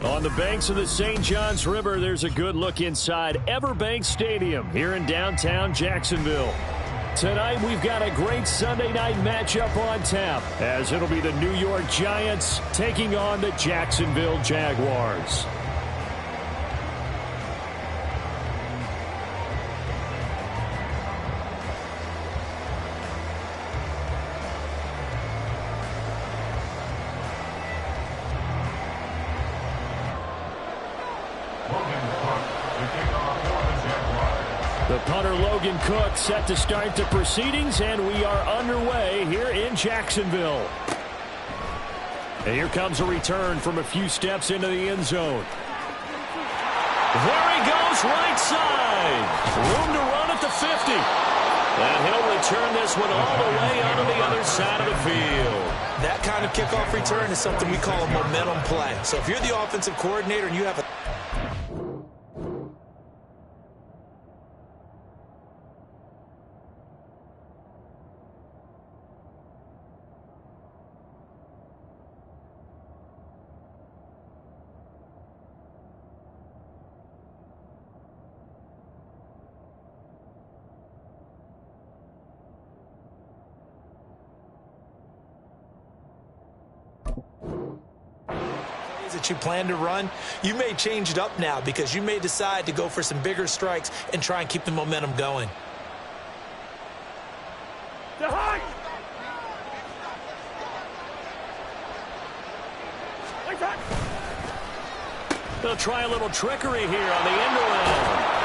On the banks of the St. Johns River, there's a good look inside Everbank Stadium here in downtown Jacksonville. Tonight, we've got a great Sunday night matchup on tap, as it'll be the New York Giants taking on the Jacksonville Jaguars. The punter Logan Cook set to start the proceedings, and we are underway here in Jacksonville. And here comes a return from a few steps into the end zone. There he goes, right side. Room to run at the 50. And he'll return this one all the way onto the other side of the field. That kind of kickoff return is something we call a momentum play. So if you're the offensive coordinator and you have a that you plan to run, you may change it up now because you may decide to go for some bigger strikes and try and keep the momentum going. They'll try a little trickery here on the end around.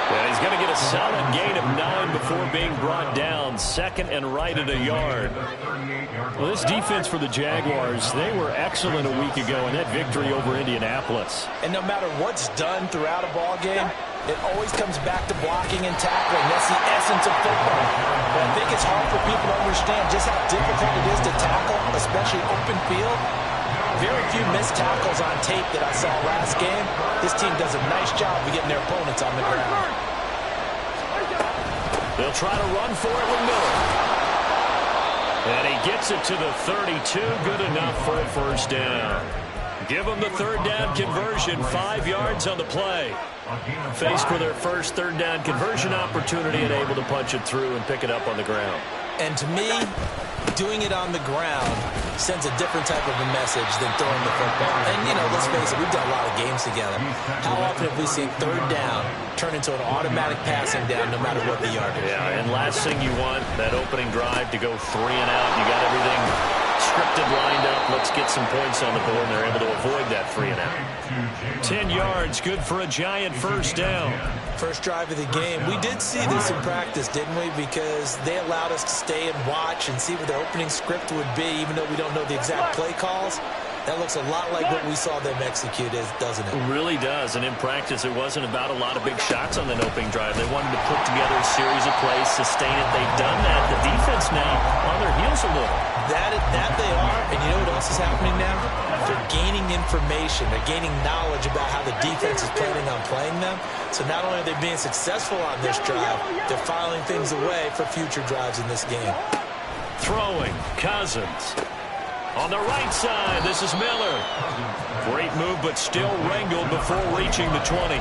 And he's going to get a solid gain of 9 before being brought down. Second and right at a yard. Well, this defense for the Jaguars, they were excellent a week ago in that victory over Indianapolis. And no matter what's done throughout a ball game, it always comes back to blocking and tackling. That's the essence of football. But I think it's hard for people to understand just how difficult it is to tackle, especially open field. Very few missed tackles on tape that I saw last game. This team does a nice job of getting their opponents on the ground. They'll try to run for it with Miller. And he gets it to the 32. Good enough for a first down. Give them the third down conversion. 5 yards on the play. Faced with their first third down conversion opportunity and able to punch it through and pick it up on the ground. And to me, doing it on the ground sends a different type of a message than throwing the football. And, you know, let's face it, we've done a lot of games together. How often have we seen third down turn into an automatic passing down no matter what the yardage? Yeah, and last thing you want, that opening drive to go 3 and out. You got everything scripted, lined up. Let's get some points on the board, and they're able to avoid that 3 and out. 10 yards, good for a Giant first down. First drive of the game. We did see this in practice, didn't we? Because they allowed us to stay and watch and see what the opening script would be, even though we don't know the exact play calls. That looks a lot like what we saw them execute, doesn't it? It really does. And in practice, it wasn't about a lot of big shots on the opening drive. They wanted to put together a series of plays, sustain it. They've done that. The defense now on their heels a little. That they are. And you know what else is happening now? They're gaining information. They're gaining knowledge about how the defense is planning on playing them. So not only are they being successful on this drive, they're filing things away for future drives in this game. Throwing, Cousins. On the right side, this is Miller. Great move, but still wrangled before reaching the 20.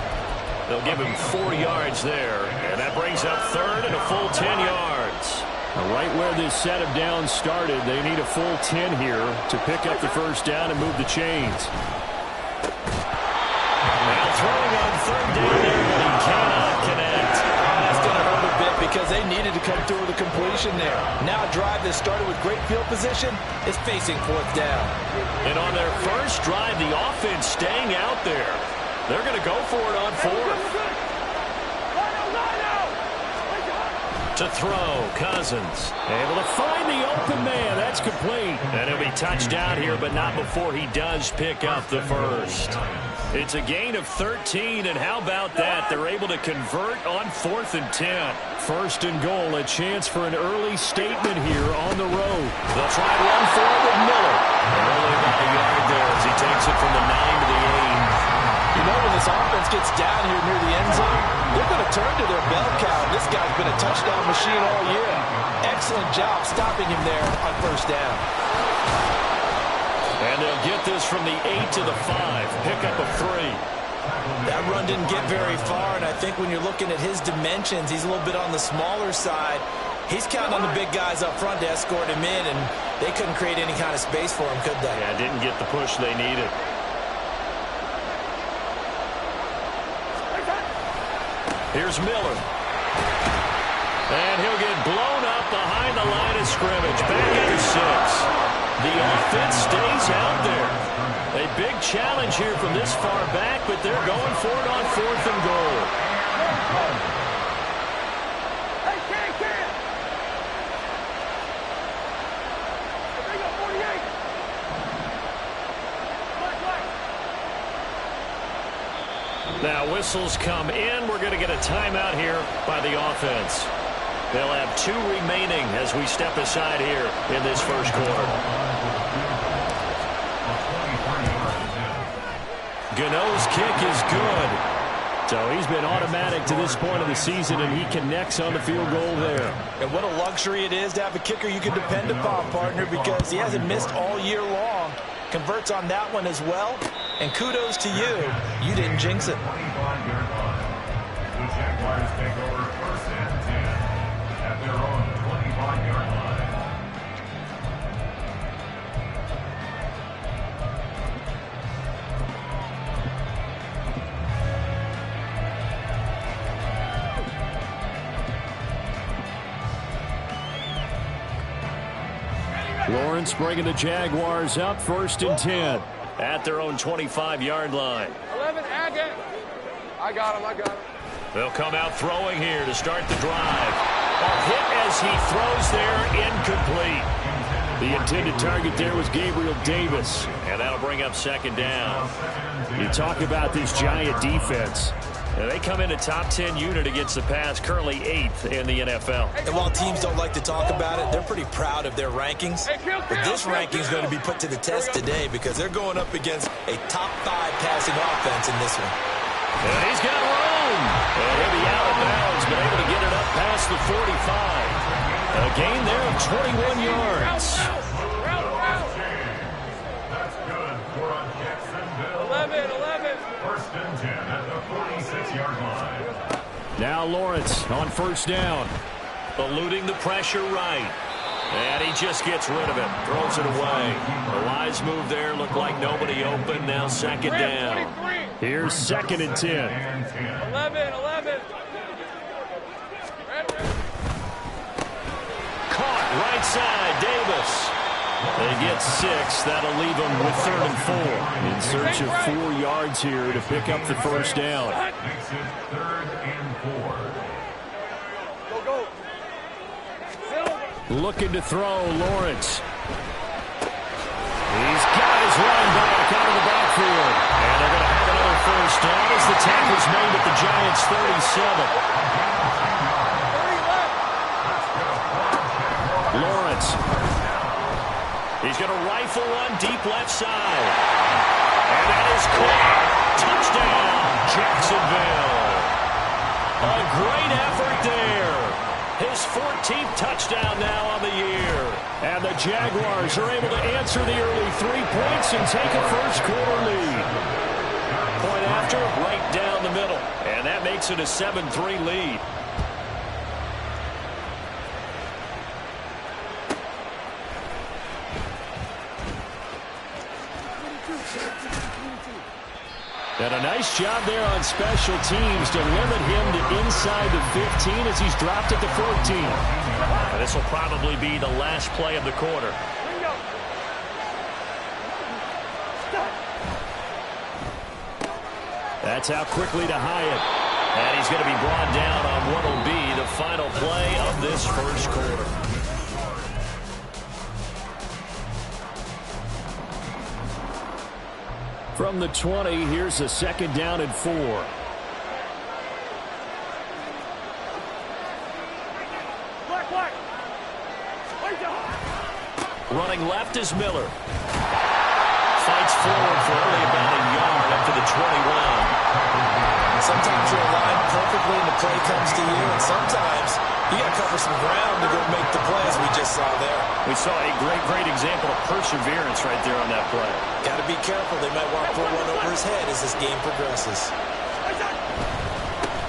They'll give him 4 yards there, and that brings up third and a full 10 yards. Now, right where this set of downs started, they need a full 10 here to pick up the first down and move the chains. Now throwing on third down there, but he cannot connect. That's going to hurt a bit because they needed to come through with a completion there. Now a drive that started with great field position is facing fourth down. And on their first drive, the offense staying out there. They're going to go for it on fourth. To throw, Cousins. Able to find the open man. That's complete. And he'll be touchdown here, but not before he does pick up the first. It's a gain of 13, and how about that? They're able to convert on 4th and 10. First and goal, a chance for an early statement here on the road. They'll try to run forward with Miller. And only about a yard there as he takes it from the 9 to the 8. You know, when this offense gets down here near the end zone, they're going to turn to their bell cow. This guy's been a touchdown machine all year. Excellent job stopping him there on first down. And they'll get this from the 8 to the 5. Pickup of 3. That run didn't get very far, and I think when you're looking at his dimensions, he's a little bit on the smaller side. He's counting on the big guys up front to escort him in, and they couldn't create any kind of space for him, could they? Yeah, didn't get the push they needed. Here's Miller. And he'll get blown up behind the line of scrimmage. Back into 6. The offense stays out there. A big challenge here from this far back, but they're going for it on 4th and goal. Now whistles come in. We're going to get a timeout here by the offense. They'll have 2 remaining as we step aside here in this first quarter. Gano's kick is good. So he's been automatic to this point of the season, and he connects on the field goal there. And what a luxury it is to have a kicker you can depend upon, partner, because he hasn't missed all year long. Converts on that one as well. And kudos to you. You didn't jinx it. The Jaguars take over 1st and 10 at their own 25-yard line. Lawrence bringing the Jaguars up 1st and 10 at their own 25-yard line. 11, Agate. I got him. They'll come out throwing here to start the drive. A hit as he throws there, incomplete. The intended target there was Gabriel Davis, and that'll bring up 2nd down. You talk about this giant defense. Now, they come in a top 10 unit against the pass, currently 8th in the NFL. And while teams don't like to talk about it, they're pretty proud of their rankings. But this ranking is going to be put to the test today because they're going up against a top 5 passing offense in this one. And he's got room. And he'll be out of bounds, but able to get it up past the 45. A gain there of 21 yards. That's good for a Jacksonville. 11. 1st and 10 at the 46-yard line. Now Lawrence on 1st down. Eluding the pressure right. And he just gets rid of it. Throws it away. A wise move there. Looked like nobody open. Now 2nd down. Here's 2nd and 10. 11. Caught right side. Davis. They get 6. That'll leave them with 3rd and 4. In search of 4 yards here to pick up the 1st down. Makes it 3rd and 4. Go. Looking to throw, Lawrence. He's got his running back out of the backfield. And they're going to have another 1st down as the tackle's made at the Giants' 37. Lawrence. He's going to rifle one deep left side. And that is caught. Touchdown, Jacksonville. A great effort there. His 14th touchdown now on the year. And the Jaguars are able to answer the early 3 points and take a first quarter lead. Point after, right down the middle. And that makes it a 7-3 lead. And a nice job there on special teams to limit him to inside the 15 as he's dropped at the 14. And this will probably be the last play of the quarter. That's out quickly to Hyatt. And he's going to be brought down on what will be the final play of this first quarter. From the 20, here's a 2nd down and 4. Running left is Miller. Fights forward for only about a yard up to the 21. Sometimes you're aligned perfectly and the play comes to you, and sometimes You got to cover some ground to go make the plays we just saw there. We saw a great example of perseverance right there on that play. Got to be careful. They might want to put one over his head as this game progresses.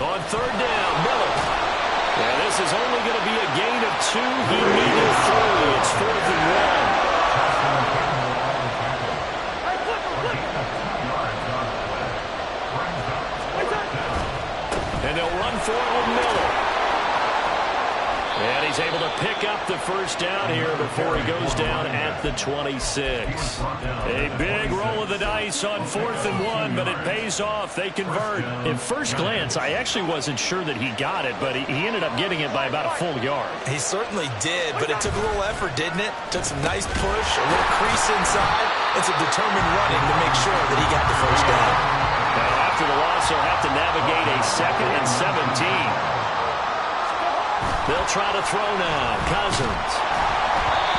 On third down, Miller. Yeah, this is only going to be a gain of 2. He needed 3. It's 4th and 1. And they'll run for it with Miller. And he's able to pick up the first down here before he goes down at the 26. A big roll of the dice on 4th and 1, but it pays off. They convert. At first glance, I actually wasn't sure that he got it, but he ended up getting it by about a full yard. He certainly did, but it took a little effort, didn't it? Took some nice push, a little crease inside, and some determined running to make sure that he got the first down. Now, after the loss, he'll have to navigate a 2nd and 17. They'll try to throw now. Cousins.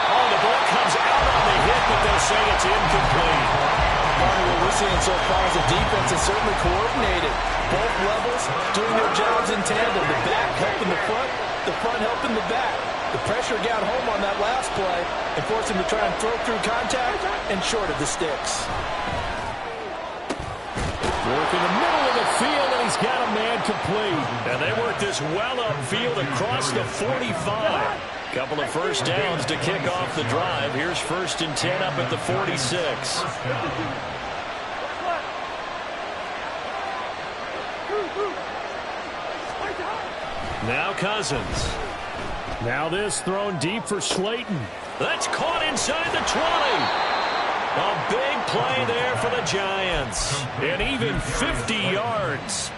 Oh, the ball comes out on the hit, but they'll say it's incomplete. What we're seeing so far is the defense is certainly coordinated. Both levels doing their jobs in tandem. The back helping the front helping the back. The pressure got home on that last play and forced him to try and throw through contact and short of the sticks. Work in the middle of the field, and he's got a man complete. And they work this well upfield across the 45. Couple of first downs to kick off the drive. Here's 1st and 10 up at the 46. Now Cousins. Now this thrown deep for Slayton. That's caught inside the 20. A big play there for the Giants. And even 50 yards.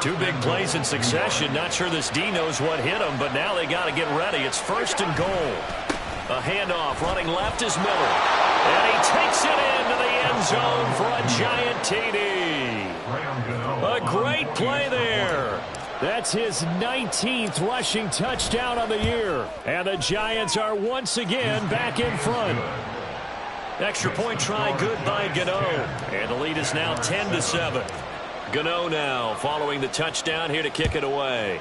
2 big plays in succession. Not sure this D knows what hit him, but now they got to get ready. It's 1st and goal. A handoff running left is Miller. And he takes it into the end zone for a Giant TD. A great play there. That's his 19th rushing touchdown of the year. And the Giants are once again back in front. Extra point try good by Gano. And the lead is now 10-7. Gano now following the touchdown here to kick it away.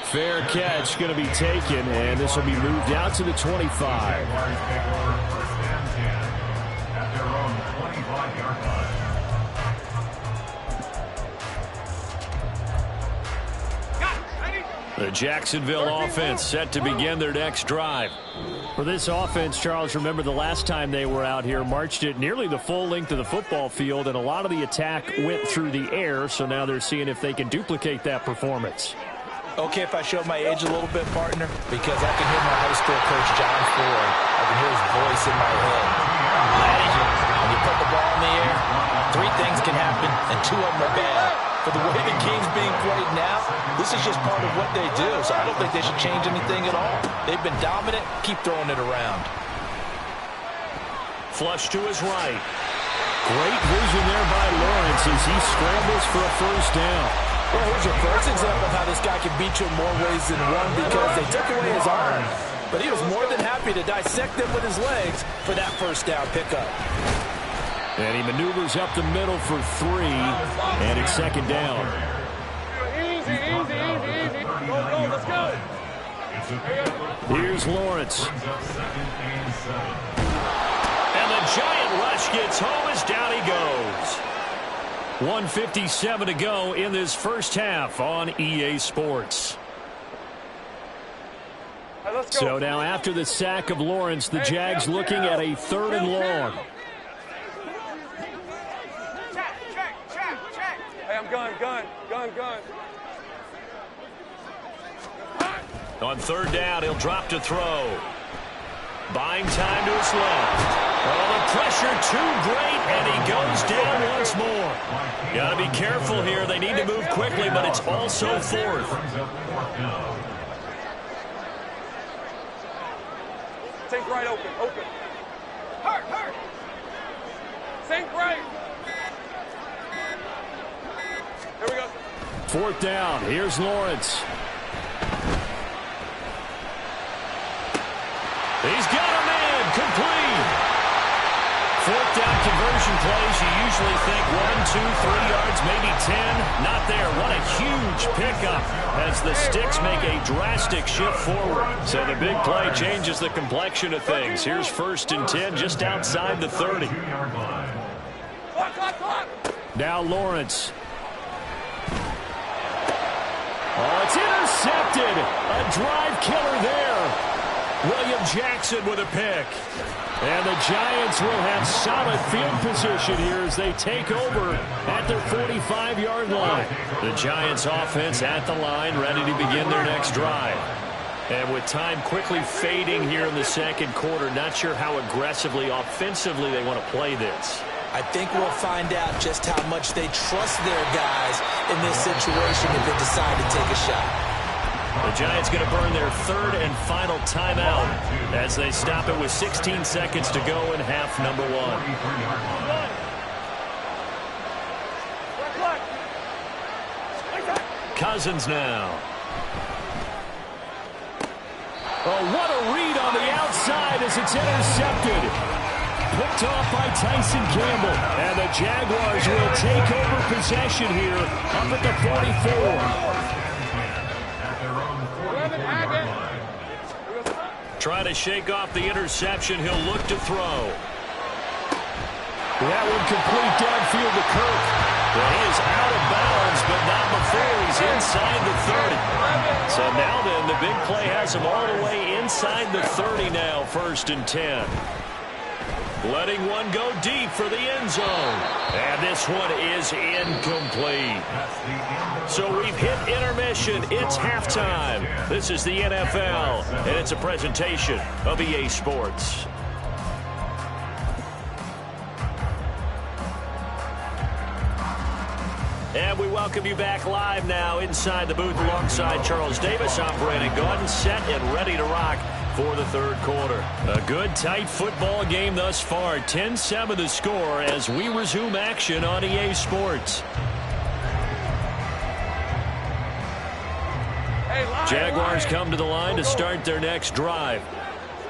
Fair catch going to be taken, and this will be moved out to the 25. At their own 25-yard line. The Jacksonville offense set to begin their next drive. For this offense, Charles, remember the last time they were out here, marched it nearly the full length of the football field, and a lot of the attack went through the air, so now they're seeing if they can duplicate that performance. Okay, if I show my age a little bit, partner, because I can hear my high school coach, John Ford. I can hear his voice in my head. Laddie, when you put the ball in the air, 3 things can happen, and 2 of them are bad. For the way the game's being played now, this is just part of what they do, so I don't think they should change anything at all. They've been dominant. Keep throwing it around. Flush to his right. Great vision there by Lawrence as he scrambles for a first down. Well, here's your first example of how this guy can beat you in more ways than one, because they took away his arm. But he was more than happy to dissect them with his legs for that first down pickup. And he maneuvers up the middle for 3, and it's 2nd down. Easy. Go, let's go. Here's Lawrence. And the giant rush gets home as down he goes. 1:57 to go in this first half on EA Sports. Right, let's go. So now after the sack of Lawrence, the Jags looking at a 3rd and long. Hey, I'm gun. On 3rd down, he'll drop to throw. Buying time to his left. Oh, the pressure too great, and he goes down once more. Got to be careful here. They need to move quickly, but it's also 4th. Sink right, open. Hurt. Sink right. Here we go. 4th down. Here's Lawrence. He's got a man complete. 4th down conversion plays. You usually think 1, 2, 3 yards, maybe 10. Not there. What a huge huge pickup as the sticks make a drastic shift forward. So the big play changes the complexion of things. Here's 1st and 10 just outside the 30. Now Lawrence. Oh, it's intercepted. A drive killer there. William Jackson with a pick. And the Giants will have solid field position here as they take over at their 45-yard line. The Giants offense at the line, ready to begin their next drive. And with time quickly fading here in the second quarter, not sure how aggressively, offensively they want to play this. I think we'll find out just how much they trust their guys in this situation if they decide to take a shot. The Giants going to burn their 3rd and final timeout as they stop it with 16 seconds to go in half number 1. Cousins now. Oh, what a read on the outside as it's intercepted. Picked off by Tyson Campbell. And the Jaguars will take over possession here up at the 44. Trying to shake off the interception. He'll look to throw. That one complete downfield to Kirk. Well, he is out of bounds, but not before he's inside the 30. So now then, the big play has him all the way inside the 30 now, 1st and 10. Letting one go deep for the end zone. And this one is incomplete. So we've hit intermission. It's halftime. This is the NFL, and it's a presentation of EA Sports. And we welcome you back live now inside the booth alongside Charles Davis. I'm Brandon Gordon, set and ready to rock for the 3rd quarter. A good, tight football game thus far. 10-7 the score as we resume action on EA Sports. Jaguars come to the line to start their next drive.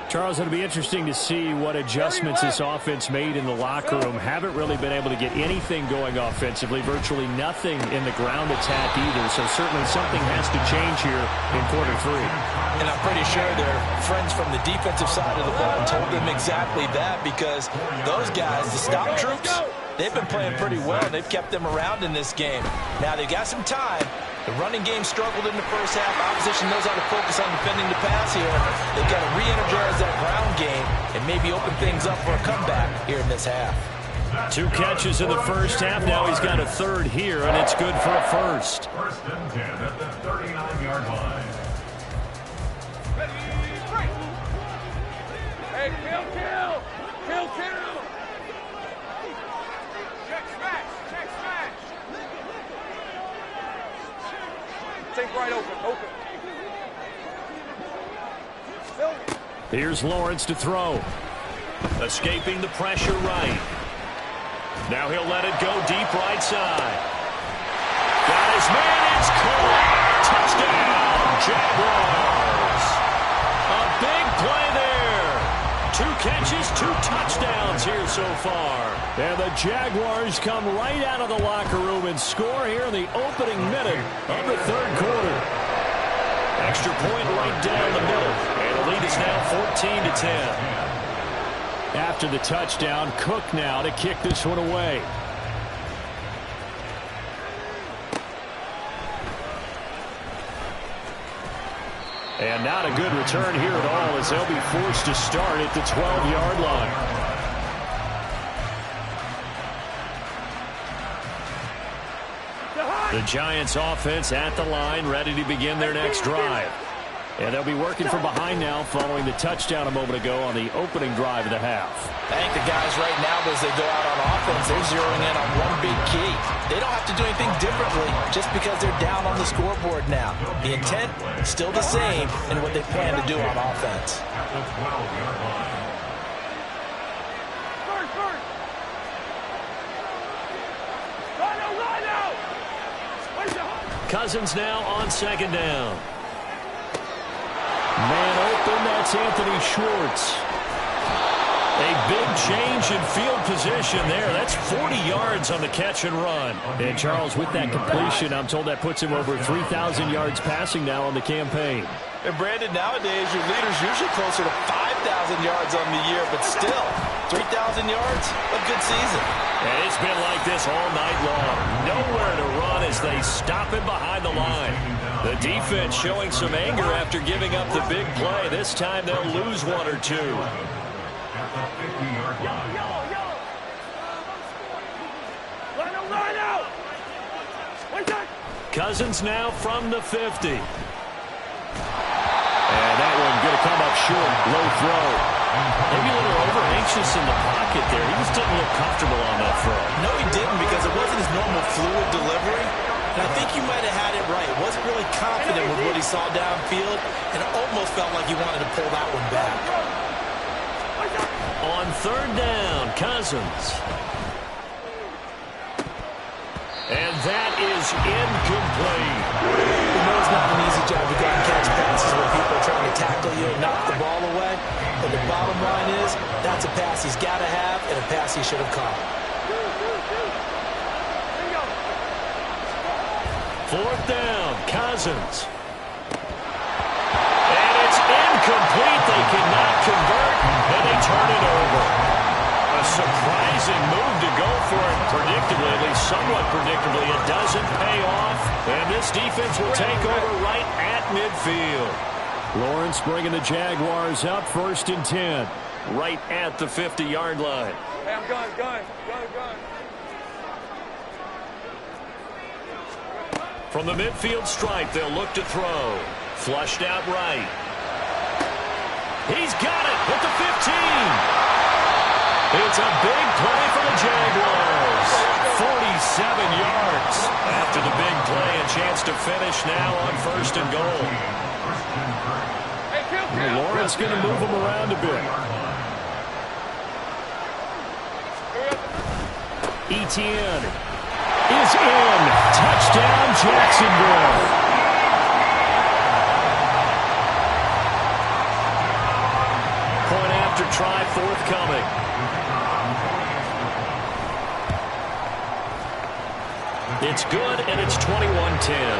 Charles, it'll be interesting to see what adjustments this offense made in the locker room. Haven't really been able to get anything going offensively, virtually nothing in the ground attack either. So certainly something has to change here in quarter 3. And I'm pretty sure their friends from the defensive side of the ball told them exactly that, because those guys, the stop troops, they've been playing pretty well. They've kept them around in this game. Now they've got some time. The running game struggled in the first half. Opposition knows how to focus on defending the pass here. They've got to re-energize that ground game and maybe open things up for a comeback here in this half. 2 catches in the first half. Now he's got a 3rd here, and it's good for a 1st. 1st and 10 at the 39-yard line. Hey, kill. Check smash. Take right open. Here's Lawrence to throw. Escaping the pressure right. Now he'll let it go deep right side. Got his man. It's caught. Touchdown, Jaguars. A big play there. 2 catches, 2 touchdowns here so far. And the Jaguars come right out of the locker room and score here in the opening minute of the 3rd quarter. Extra point right down the middle. And the lead is now 14-10. After the touchdown, Cook now to kick this one away. And not a good return here at all as they'll be forced to start at the 12-yard line. The Giants offense at the line, ready to begin their next drive. And they'll be working from behind now following the touchdown a moment ago on the opening drive of the half. I think the guys right now, as they go out on offense, they're zeroing in on one big key. They don't have to do anything differently just because they're down on the scoreboard now. The intent is still the same in what they plan to do on offense. Cousins now on 2nd down. Man open, that's Anthony Schwartz. A big change in field position there. That's 40 yards on the catch and run. And Charles, with that completion, I'm told that puts him over 3,000 yards passing now on the campaign. And Brandon, nowadays your leader's usually closer to 5,000 yards on the year, but still, 3,000 yards, a good season. And it's been like this all night long. Nowhere to run as they stop him behind the line. The defense showing some anger after giving up the big play. This time they'll lose one or two. At the 50-yard line. Line out! Cousins now from the 50. And that one going to come up short. Low throw. Maybe a little over-anxious in the pocket there. He just didn't look comfortable on that throw. No, he didn't, because it wasn't his normal fluid delivery. And I think you might have had it right. Wasn't really confident with what he saw downfield, and it almost felt like he wanted to pull that one back. On third down, Cousins. And that is incomplete. We know it's not an easy job to go and catch passes when people are trying to tackle you and knock the ball away. But the bottom line is, that's a pass he's got to have and a pass he should have caught. Fourth down, Cousins. And it's incomplete. They cannot convert, and they turn it over. A surprising move to go for it predictably, at least somewhat predictably. It doesn't pay off, and this defense will take over right at midfield. Lawrence bringing the Jaguars up 1st and 10, right at the 50-yard line. Hey, I'm gun. From the midfield stripe, they'll look to throw. Flushed out right. He's got it at the 15. It's a big play for the Jaguars. 47 yards. After the big play, a chance to finish now on 1st and goal. Hey, Lawrence going to move him around a bit. Etienne is in. Touchdown, Jacksonville. Point after try forthcoming. It's good, and it's 21-10.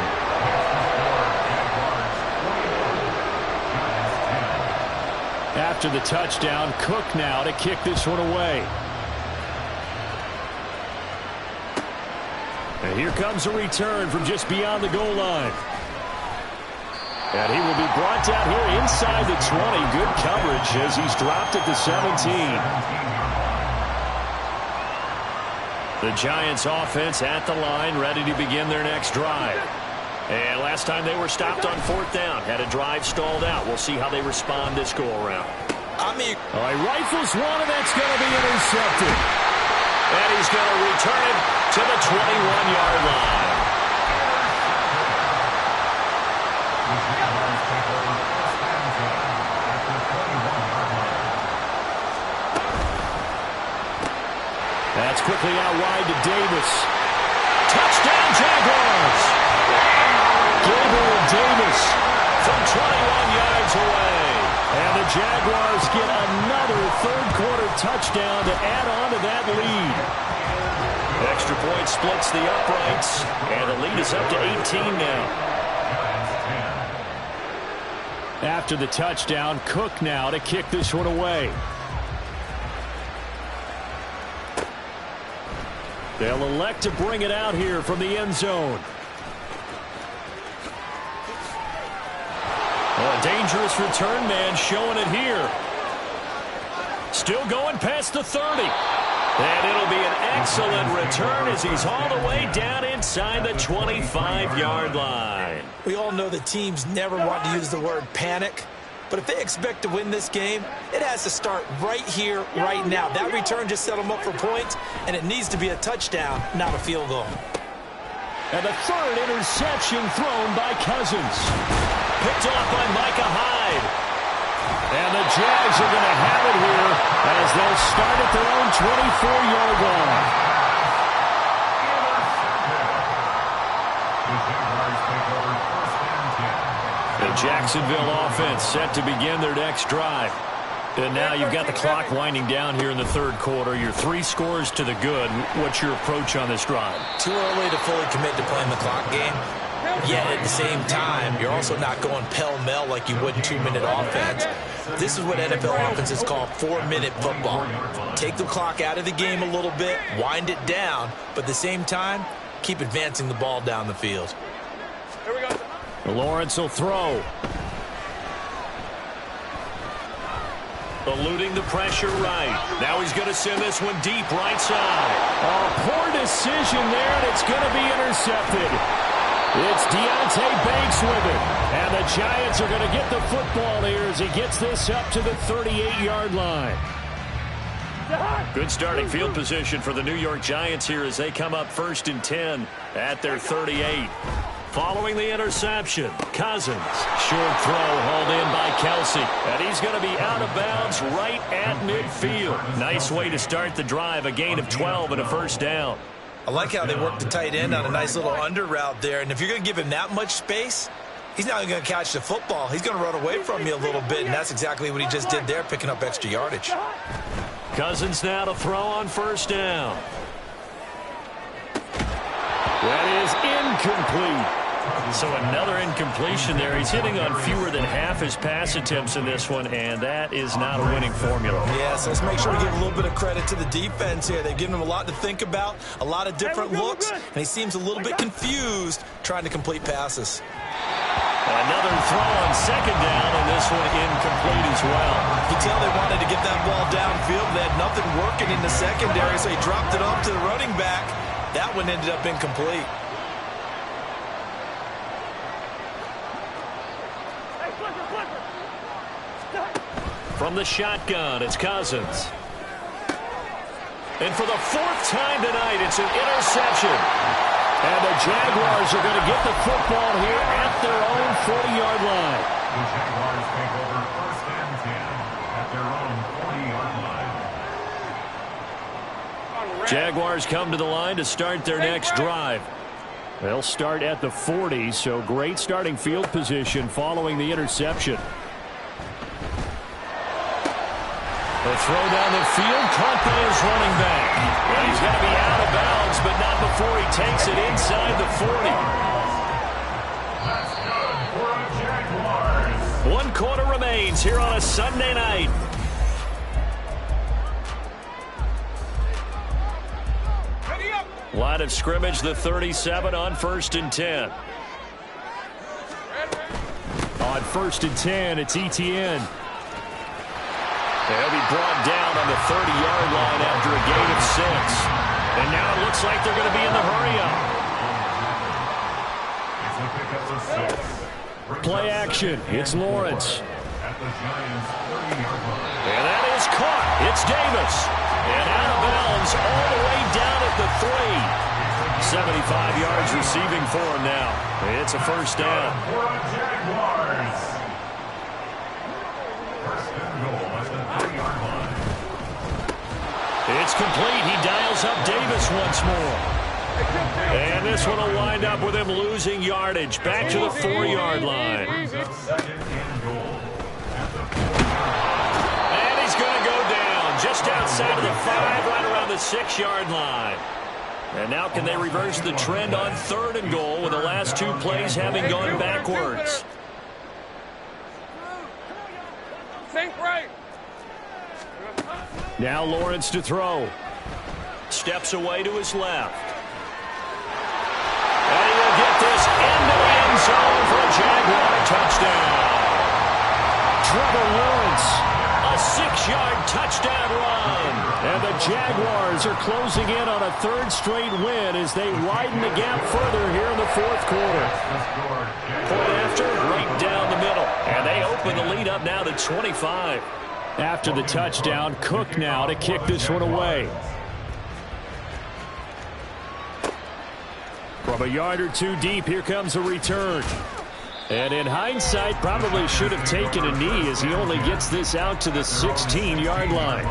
After the touchdown, Cook now to kick this one away. And here comes a return from just beyond the goal line. And he will be brought down here inside the 20. Good coverage as he's dropped at the 17. The Giants offense at the line, ready to begin their next drive. And last time they were stopped on 4th down, had a drive stalled out. We'll see how they respond this go-around. He Rifles one, and that's going to be intercepted. And he's going to return it to the 21-yard line. That's quickly out wide to Davis. Touchdown, Jaguars! Gabriel Davis from 21 yards away. And the Jaguars get another third-quarter touchdown to add on to that lead. Extra point splits the uprights, and the lead is up to 18 now. After the touchdown, Cook now to kick this one away. They'll elect to bring it out here from the end zone. A dangerous return man showing it here. Still going past the 30. And it'll be an excellent return as he's all the way down inside the 25-yard line. We all know that teams never want to use the word panic. But if they expect to win this game, it has to start right here, right now. That return just set them up for points, and it needs to be a touchdown, not a field goal. And the third interception thrown by Cousins. Picked off by Micah Hyde. And the Jags are going to have it here as they'll start at their own 24-yard line. The Jacksonville offense set to begin their next drive. And now you've got the clock winding down here in the third quarter. You're 3 scores to the good. What's your approach on this drive? Too early to fully commit to playing the clock game. Yet at the same time, you're also not going pell-mell like you would in 2-minute offense. This is what NFL offenses call 4-minute football. Take the clock out of the game a little bit, wind it down, but at the same time, keep advancing the ball down the field. Here we go. Lawrence will throw. Eluding the pressure right. Now he's going to send this one deep right side. Oh, poor decision there, and it's going to be intercepted. It's Deontay Banks with it. And the Giants are going to get the football here as he gets this up to the 38-yard line. Good starting field position for the New York Giants here as they come up 1st and 10 at their 38. Following the interception, Cousins. Short throw hauled in by Kelsey. And he's going to be out of bounds right at midfield. Nice way to start the drive, a gain of 12 and a first down. I like how they work the tight end on a nice little under route there. And if you're going to give him that much space, he's not going to catch the football. He's going to run away from you a little bit, and that's exactly what he just did there, picking up extra yardage. Cousins now to throw on first down. That is incomplete. So another incompletion there. He's hitting on fewer than half his pass attempts in this one, and that is not a winning formula. Yes, let's make sure we give a little bit of credit to the defense here. They've given him a lot to think about, a lot of different looks, and he seems a little bit confused trying to complete passes. Another throw on second down, and this one incomplete as well. You can tell they wanted to get that ball downfield. They had nothing working in the secondary, so he dropped it off to the running back. That one ended up incomplete. From the shotgun, it's Cousins. And for the 4th time tonight, it's an interception. And the Jaguars are going to get the football here at their own 40-yard line. The Jaguars take over 1st and 10 at their own 40-yard line. Jaguars come to the line to start their next drive. They'll start at the 40, so great starting field position following the interception. The throw down the field, caught by his running back. And he's going to be out of bounds, but not before he takes it inside the 40. That's good for the Jaguars. 1 quarter remains here on a Sunday night. Ready up. Line of scrimmage, the 37 on 1st and 10. On 1st and 10, it's Etienne. They'll be brought down on the 30-yard line after a gain of 6. And now it looks like they're going to be in the hurry-up. It's a pickup of 6. Play action. It's Lawrence. At the Giants' 30-yard line. And that is caught. It's Davis. And out of bounds all the way down at the 3. 75 yards receiving for him now. It's a first down. For the Jaguars. First and goal at the 30-yard line. It's complete. He dials up Davis once more. And this one will wind up with him losing yardage. Back to the 4-yard line. Brings up 2nd and goal at the 4-yard line. And he's going to go down just outside of the 5, right around the 6-yard line. And now can they reverse the trend on 3rd and goal with the last 2 plays having gone backwards? Think right. Now Lawrence to throw. Steps away to his left. And he will get this into the end zone for a Jaguar touchdown. Trevor Lawrence, a 6-yard touchdown run. And the Jaguars are closing in on a 3rd straight win as they widen the gap further here in the 4th quarter. Point after, right down the middle. And they open the lead up now to 25. After the touchdown, Cook now to kick this one away. From a yard or 2 deep, here comes a return. And in hindsight, probably should have taken a knee as he only gets this out to the 16-yard line.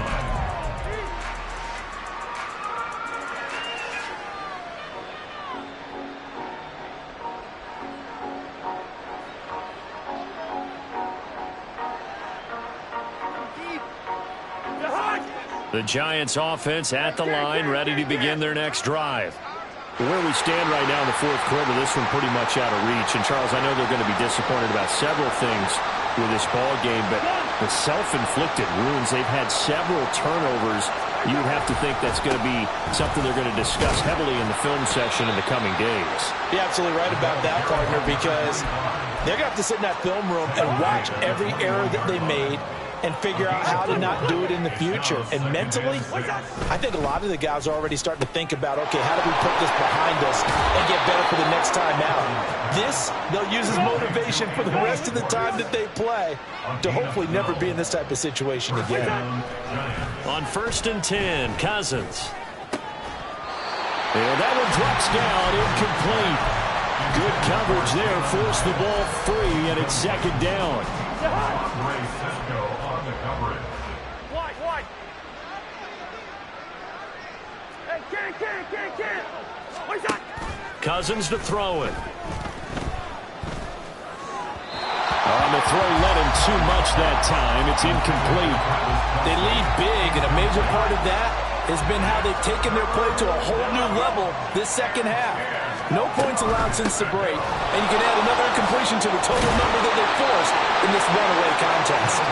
The Giants offense at the line, ready to begin their next drive. Where we stand right now in the fourth quarter, this one pretty much out of reach. And, Charles, I know they're going to be disappointed about several things with this ball game, but the self-inflicted wounds, they've had several turnovers. You would have to think that's going to be something they're going to discuss heavily in the film session in the coming days. You're absolutely right about that, partner, because they're going to have to sit in that film room and watch every error that they made and figure out how to not do it in the future. And mentally, I think a lot of the guys are already starting to think about, okay, how do we put this behind us and get better for the next time out? This, they'll use as motivation for the rest of the time that they play to hopefully never be in this type of situation again. On 1st and 10, Cousins. And that one drops down, incomplete. Good coverage there, forced the ball free, and it's 2nd down. Wide. Hey, can't. What's that? Cousins to throw it. On the throw, let him too much that time. It's incomplete. They lead big, and a major part of that has been how they've taken their play to a whole new level this second half. No points allowed since the break, and you can add another incompletion to the total number that they forced in this runaway contest.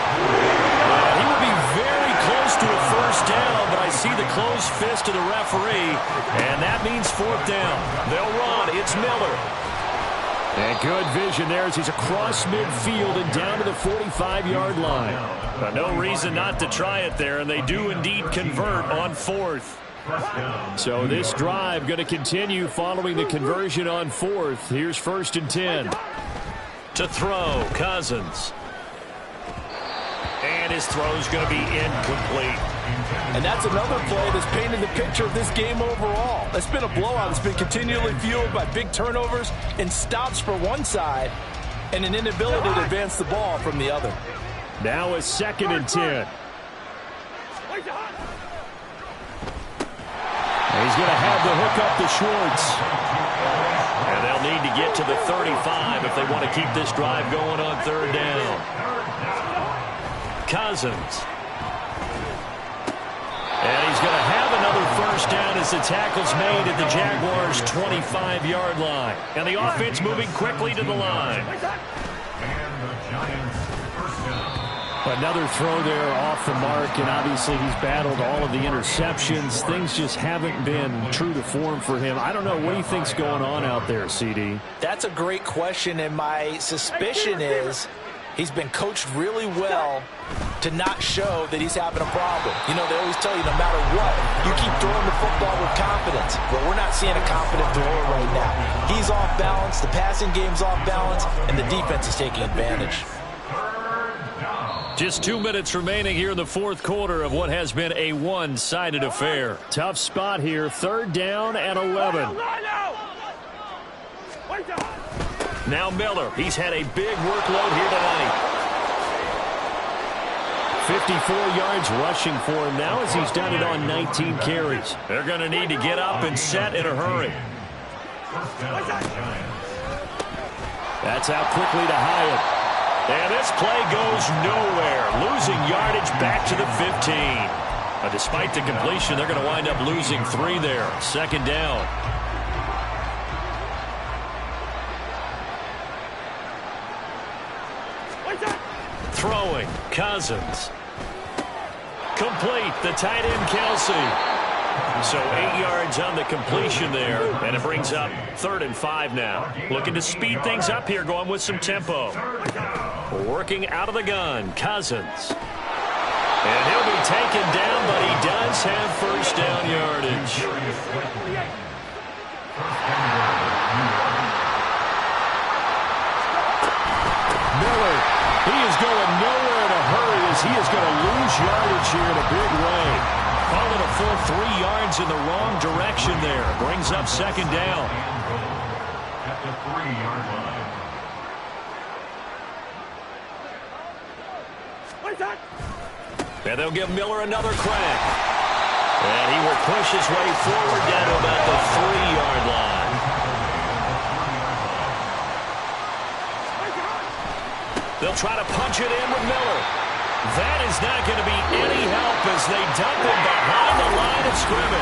He will be very close to a 1st down, but I see the closed fist of the referee, and that means 4th down. They'll run. It's Miller. And good vision there as he's across midfield and down to the 45-yard line. But no reason not to try it there, and they do indeed convert on 4th. So this drive going to continue following the conversion on 4th. Here's 1st and 10. To throw, Cousins. And his throw's going to be incomplete. And that's another play that's painted the picture of this game overall. It's been a blowout. It's been continually fueled by big turnovers and stops for one side and an inability to advance the ball from the other. Now a 2nd and 10. He's going to have the hook up to Schwartz. And they'll need to get to the 35 if they want to keep this drive going on 3rd down. Cousins. And he's going to have another 1st down as the tackle's made at the Jaguars' 25-yard line. And the offense moving quickly to the line. Another throw there off the mark, and obviously he's battled all of the interceptions. Things just haven't been true to form for him. I don't know. What do you think's going on out there, CD? That's a great question, and my suspicion is he's been coached really well to not show that he's having a problem. You know, they always tell you no matter what, you keep throwing the football with confidence. But we're not seeing a confident thrower right now. He's off balance, the passing game's off balance, and the defense is taking advantage. Just 2 minutes remaining here in the 4th quarter of what has been a one-sided affair. Tough spot here, 3rd down and 11. Now Miller, he's had a big workload here tonight. 54 yards rushing for him now as he's done it on 19 carries. They're going to need to get up and set in a hurry. That's out quickly to Hyatt. And this play goes nowhere. Losing yardage back to the 15. But despite the completion, they're going to wind up losing 3 there. 2nd down. Throwing, Cousins. Complete, the tight end, Kelsey. So 8 yards on the completion there, and it brings up 3rd and 5 now. Looking to speed things up here, going with some tempo. Working out of the gun, Cousins. And he'll be taken down, but he does have 1st down yardage. Miller, he is going nowhere in a hurry as he is going to lose yardage here in a big way. Call it a full 3 yards in the wrong direction there. Brings up 2nd down. At the 3-yard line. And they'll give Miller another crack. And he will push his way forward down to about the 3-yard line. They'll try to punch it in with Miller. That is not going to be any help as they dump him behind the line of scrimmage.